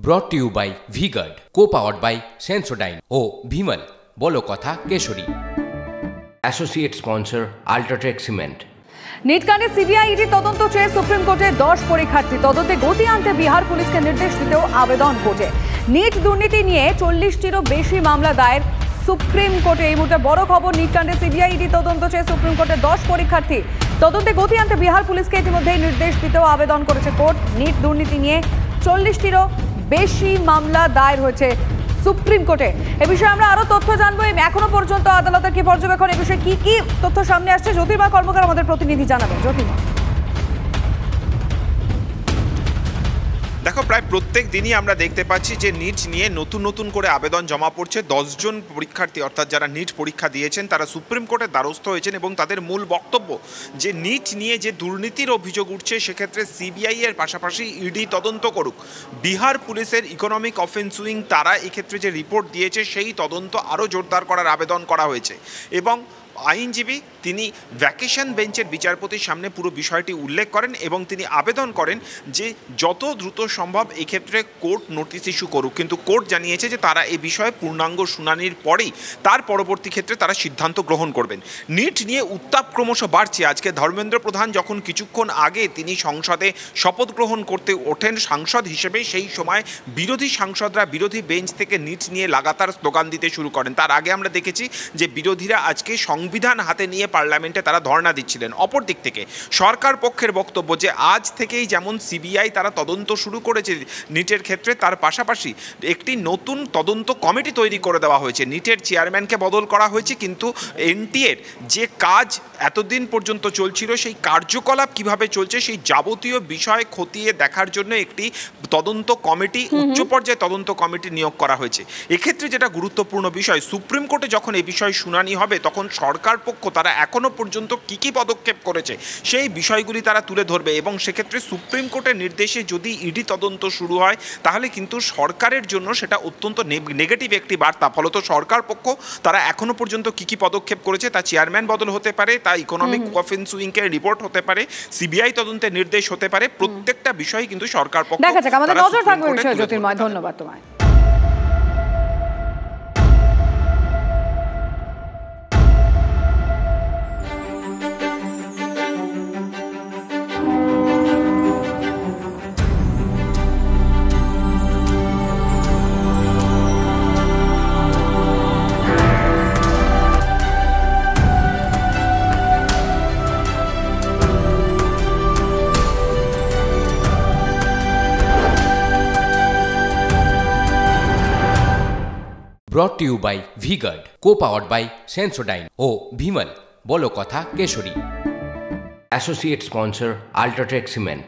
brought to you by V-Guard, co-powered by Sensodyne O Bhimal বলো কথা Kesari. Associate sponsor UltraTech cement. NEET কাণ্ডে CBI ED তদন্ত চেয়ে supreme কোর্টে 10 পরীক্ষার্থী তদন্তে গতি আনতে বিহার পুলিশকে নির্দেশ দিতেও আবেদন কোর্টে। নিট দুর্নীতি নিয়ে 40টিরও বেশি মামলা দায়ের সুপ্রিম কোর্টে। এই মুহূর্তে বড় খবর, নিট কাণ্ডে সিবিআই ইডি তদন্ত চেয়ে সুপ্রিম কোর্টে 10 পরীক্ষার্থী তদন্তে গতি আনতে বিহার পুলিশকে ইতিমধ্যেই নির্দেশ দিতেও আবেদন করেছে কোর্ট। নিট দুর্নীতি নিয়ে 40টিরও বেশি মামলা দায়ের হয়েছে সুপ্রিম কোর্টে। এ বিষয়ে আমরা আরো তথ্য জানবো। এখনো পর্যন্ত আদালতের কি পর্যবেক্ষণ, এ বিষয়ে কি কি তথ্য সামনে আসছে জ্যোতির্ময় কর্মকার আমাদের প্রতিনিধি জানাবেন। জ্যোতির্ময়, দেখো, প্রায় প্রত্যেক দিনই আমরা দেখতে পাচ্ছি যে নিট নিয়ে নতুন করে আবেদন জমা পড়ছে। 10 জন পরীক্ষার্থী অর্থাৎ যারা নিট পরীক্ষা দিয়েছেন তারা সুপ্রিম কোর্টের দ্বারস্থ হয়েছেন এবং তাদের মূল বক্তব্য যে নিট নিয়ে যে দুর্নীতির অভিযোগ উঠছে সেক্ষেত্রে সিবিআই এর পাশাপাশি ইডি তদন্ত করুক। বিহার পুলিশের ইকোনমিক অফেন্স উইং তারা এক্ষেত্রে যে রিপোর্ট দিয়েছে সেই তদন্ত আরও জোরদার করার আবেদন করা হয়েছে এবং আইনজীবী তিনি ভ্যাকেশন বেঞ্চের বিচারপতির সামনে পুরো বিষয়টি উল্লেখ করেন এবং তিনি আবেদন করেন যে যত দ্রুত সম্ভব এক্ষেত্রে কোর্ট নোটিশ ইস্যু করুক। কিন্তু কোর্ট জানিয়েছে যে তারা এই বিষয়ে পূর্ণাঙ্গ শুনানির পরেই তার পরবর্তী ক্ষেত্রে তারা সিদ্ধান্ত গ্রহণ করবেন। নিট নিয়ে উত্তাপ ক্রমশ বাড়ছে। আজকে ধর্মেন্দ্র প্রধান যখন কিছুক্ষণ আগে তিনি সংসদে শপথ গ্রহণ করতে ওঠেন সাংসদ হিসেবে, সেই সময় বিরোধী সাংসদরা বিরোধী বেঞ্চ থেকে নিট নিয়ে লাগাতার স্লোগান দিতে শুরু করেন। তার আগে আমরা দেখেছি যে বিরোধীরা আজকে সংবিধান হাতে নিয়ে পার্লামেন্টে তারা ধর্ণা দিচ্ছিলেন। অপর দিক থেকে সরকার পক্ষের বক্তব্য যে আজ থেকেই যেমন সিবিআই তারা তদন্ত শুরু করেছে নিটের ক্ষেত্রে, তার পাশাপাশি একটি নতুন তদন্ত কমিটি তৈরি করে দেওয়া হয়েছে। নিটের চেয়ারম্যানকে বদল করা হয়েছে, কিন্তু এনটিএর যে কাজ এতদিন পর্যন্ত চলছিল সেই কার্যকলাপ কিভাবে চলছে সেই যাবতীয় বিষয় খতিয়ে দেখার জন্য একটি তদন্ত কমিটি, উচ্চ পর্যায়ে তদন্ত কমিটি নিয়োগ করা হয়েছে। এক্ষেত্রে যেটা গুরুত্বপূর্ণ বিষয়, সুপ্রিম কোর্টে যখন এই বিষয়ে শুনানি হবে তখন সরকার পক্ষ তারা এখনো পর্যন্ত কি পদক্ষেপ করেছে সেই বিষয়গুলি তারা তুলে ধরবে এবং সেক্ষেত্রে সুপ্রিম কোর্টের নির্দেশে যদি ইডি তদন্ত শুরু হয় তাহলে কিন্তু সরকারের জন্য সেটা অত্যন্ত নেগেটিভ একটি বার্তা। ফলত সরকার পক্ষ তারা এখনো পর্যন্ত কি পদক্ষেপ করেছে, তা চেয়ারম্যান বদল হতে পারে, তা ইকোনমিক অফেন্স উইংয়ের রিপোর্ট হতে পারে, সিবিআই তদন্তের নির্দেশ হতে পারে, প্রত্যেকটা বিষয় কিন্তু সরকার পক্ষ দেখা যাক। আমাদের নজর থাকবে বিষয়ে। জ্যোতির্ময়, ধন্যবাদ তোমায়। brought to you by V-Guard, co-powered by Sensodyne O Bhimal বলো কথা Kesari. Associate sponsor UltraTech cement.